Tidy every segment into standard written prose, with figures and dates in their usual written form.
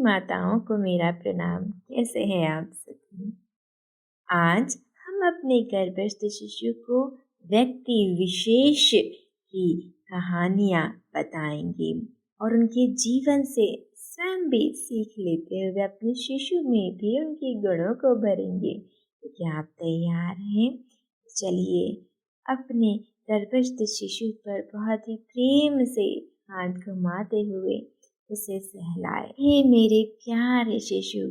माताओं को मेरा प्रणाम। कैसे हैं आप सभी? आज हम अपने गर्भस्थ शिशु को व्यक्ति विशेष की कहानियाँ बताएंगे और उनके जीवन से स्वयं भी सीख लेते हुए अपने शिशु में भी उनके गुणों को भरेंगे। तो क्या आप तैयार हैं? चलिए अपने गर्भस्थ शिशु पर बहुत ही प्रेम से हाथ घुमाते हुए उसे सहलाए। हे मेरे प्यारे शिशु,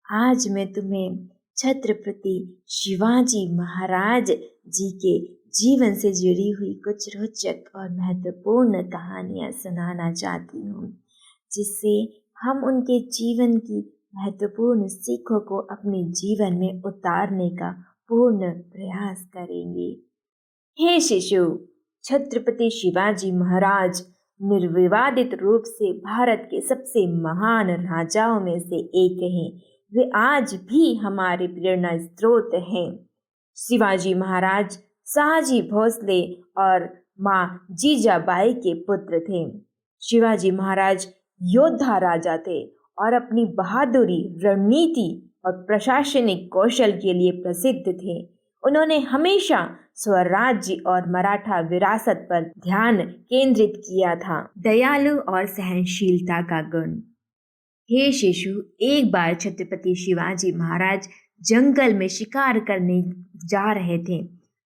आज मैं तुम्हें छत्रपति शिवाजी महाराज जी के जीवन से जुड़ी हुई कुछ रोचक और महत्वपूर्ण कहानियाँ सुनाना चाहती हूँ, जिससे हम उनके जीवन की महत्वपूर्ण सीखों को अपने जीवन में उतारने का पूर्ण प्रयास करेंगे। हे शिशु, छत्रपति शिवाजी महाराज निर्विवादित रूप से भारत के सबसे महान राजाओं में से एक हैं। वे आज भी हमारे प्रेरणा स्रोत हैं। शिवाजी महाराज शाहजी भोसले और माँ जीजाबाई के पुत्र थे। शिवाजी महाराज योद्धा राजा थे और अपनी बहादुरी, रणनीति और प्रशासनिक कौशल के लिए प्रसिद्ध थे। उन्होंने हमेशा स्वराज्य और मराठा विरासत पर ध्यान केंद्रित किया था। दयालु और सहनशीलता का गुण। हे शिशु, एक बार छत्रपति शिवाजी महाराज जंगल में शिकार करने जा रहे थे।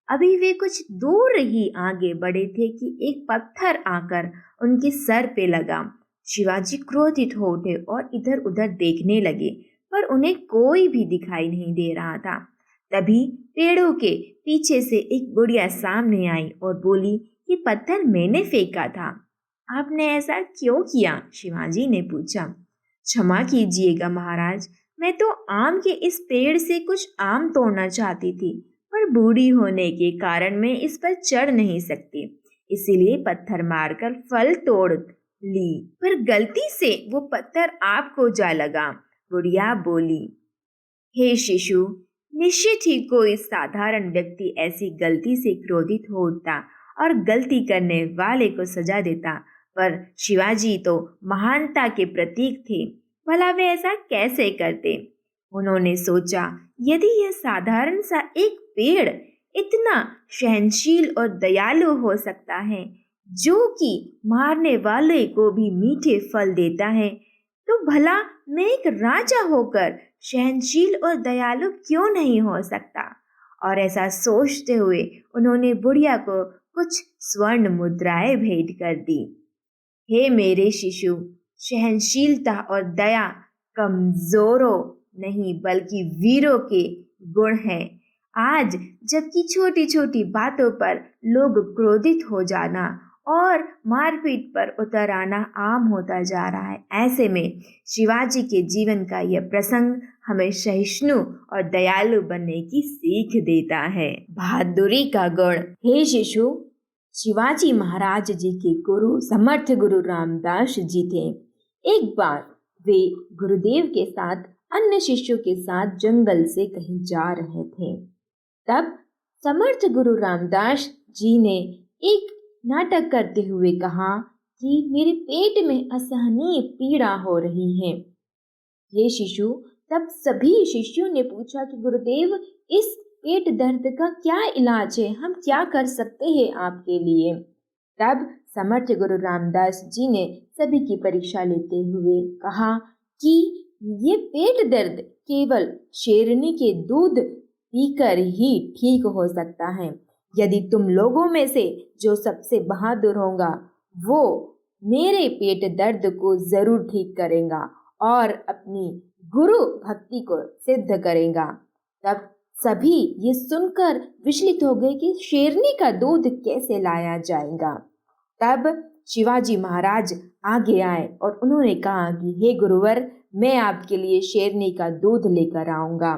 अभी वे कुछ दूर ही आगे बढ़े थे कि एक पत्थर आकर उनके सर पे लगा। शिवाजी क्रोधित हो उठे और इधर उधर देखने लगे, पर उन्हें कोई भी दिखाई नहीं दे रहा था। तभी पेड़ों के पीछे से एक बुढ़िया सामने आई और बोली, ये पत्थर मैंने फेंका था। आपने ऐसा क्यों किया? शिवाजी ने पूछा। क्षमा कीजिएगा महाराज, मैं तो आम के इस पेड़ से कुछ आम तोड़ना चाहती थी, पर बूढ़ी होने के कारण मैं इस पर चढ़ नहीं सकती, इसीलिए पत्थर मारकर फल तोड़ ली, पर गलती से वो पत्थर आपको जा लगा। बुढ़िया बोली। हे शिशु, निश्चित ही कोई साधारण व्यक्ति ऐसी गलती से क्रोधित हो उठता और गलती करने वाले को सजा देता, पर शिवाजी तो महानता के प्रतीक थे, भला वे ऐसा कैसे करते? उन्होंने सोचा, यदि यह साधारण सा एक पेड़ इतना सहनशील और दयालु हो सकता है, जो कि मारने वाले को भी मीठे फल देता है, तो भला मैं एक राजा होकर सहनशील और दयालु क्यों नहीं हो सकता? और ऐसा सोचते हुए उन्होंने बुढ़िया को कुछ स्वर्ण मुद्राएं भेंट कर दी। हे मेरे शिशु, सहनशीलता और दया कमजोरों नहीं बल्कि वीरों के गुण हैं। आज जबकि छोटी छोटी बातों पर लोग क्रोधित हो जाना और मारपीट पर उतर आना आम होता जा रहा है, ऐसे में शिवाजी के जीवन का यह प्रसंग हमें सहिष्णु और दयालु बनने की सीख देता है। बहादुरी का गुण। हे शिशु, शिवाजी महाराज जी के गुरु समर्थ गुरु रामदास जी थे। एक बार वे गुरुदेव के साथ अन्य शिष्यों के साथ जंगल से कहीं जा रहे थे। तब समर्थ गुरु रामदास जी ने एक नाटक करते हुए कहा कि मेरे पेट में असहनीय पीड़ा हो रही है। ये शिशु, तब सभी शिष्यों ने पूछा कि गुरुदेव, इस पेट दर्द का क्या इलाज है? हम क्या कर सकते हैं आपके लिए? तब समर्थ गुरु रामदास जी ने सभी की परीक्षा लेते हुए कहा कि ये पेट दर्द केवल शेरनी के दूध पीकर ही ठीक हो सकता है। यदि तुम लोगों में से जो सबसे बहादुर होगा, वो मेरे पेट दर्द को जरूर ठीक करेगा और अपनी गुरु भक्ति को सिद्ध करेगा। तब सभी ये सुनकर विचलित हो गए कि शेरनी का दूध कैसे लाया जाएगा। तब शिवाजी महाराज आगे आए और उन्होंने कहा कि हे गुरुवर, मैं आपके लिए शेरनी का दूध लेकर आऊंगा।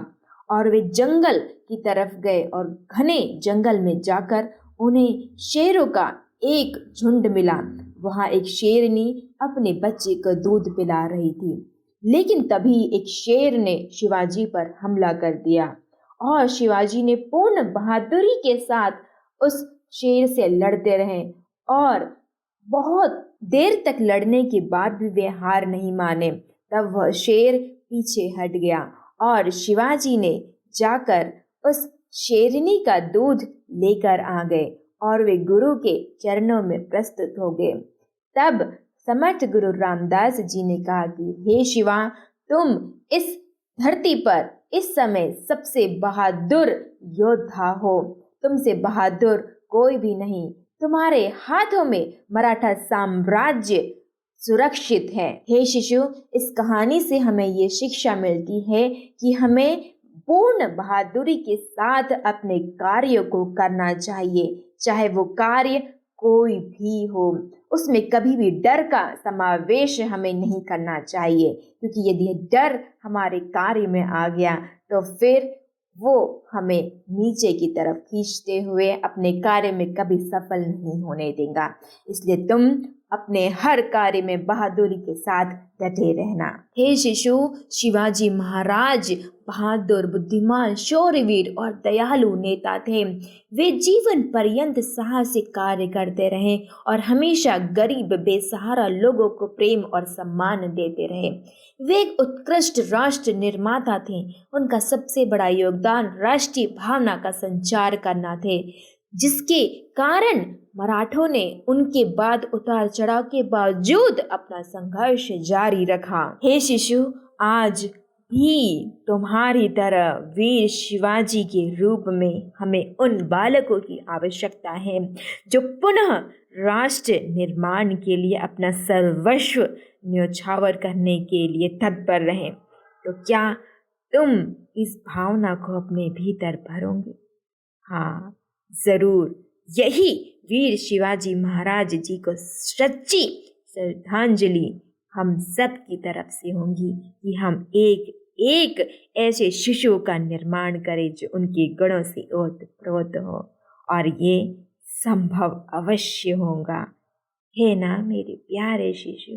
और वे जंगल की तरफ गए और घने जंगल में जाकर उन्हें शेरों का एक झुंड मिला। वहां एक शेरनी अपने बच्चे को दूध पिला रही थी, लेकिन तभी एक शेर ने शिवाजी पर हमला कर दिया और शिवाजी ने पूर्ण बहादुरी के साथ उस शेर से लड़ते रहे और बहुत देर तक लड़ने के बाद भी वे हार नहीं माने। तब वह शेर पीछे हट गया और शिवाजी ने जाकर उस शेरनी का दूध लेकर आ गए और वे गुरु के चरणों में प्रस्तुत हो गए। तब समर्थ गुरु रामदास जी ने कहा कि हे शिवा, तुम इस धरती पर इस समय सबसे बहादुर योद्धा हो, तुमसे बहादुर कोई भी नहीं। तुम्हारे हाथों में मराठा साम्राज्य सुरक्षित है। हे शिशु, इस कहानी से हमें ये शिक्षा मिलती है कि हमें पूर्ण बहादुरी के साथ अपने कार्यों को करना चाहिए, चाहे वो कार्य कोई भी हो। उसमें कभी भी डर का समावेश हमें नहीं करना चाहिए, क्योंकि यदि डर हमारे कार्य में आ गया तो फिर वो हमें नीचे की तरफ खींचते हुए अपने कार्य में कभी सफल नहीं होने देगा। इसलिए तुम अपने हर कार्य में बहादुरी के साथ डटे रहना। हे शिशु, शिवाजी महाराज बहादुर, बुद्धिमान, शौर्यवीर और दयालु नेता थे। वे जीवन पर्यंत साहसिक कार्य करते रहे और हमेशा गरीब बेसहारा लोगों को प्रेम और सम्मान देते रहे। वे एक उत्कृष्ट राष्ट्र निर्माता थे। उनका सबसे बड़ा योगदान राष्ट्रीय भावना का संचार करना थे, जिसके कारण मराठों ने उनके बाद उतार चढ़ाव के बावजूद अपना संघर्ष जारी रखा। हे शिशु, आज भी तुम्हारी तरह वीर शिवाजी के रूप में हमें उन बालकों की आवश्यकता है जो पुनः राष्ट्र निर्माण के लिए अपना सर्वस्व न्योछावर करने के लिए तत्पर रहें। तो क्या तुम इस भावना को अपने भीतर भरोगे? हाँ, जरूर। यही वीर शिवाजी महाराज जी को सच्ची श्रद्धांजलि हम सब की तरफ से होगी कि हम एक एक ऐसे शिशुओं का निर्माण करें जो उनके गुणों से ओतप्रोत हो, और ये संभव अवश्य होगा। है ना मेरे प्यारे शिशु?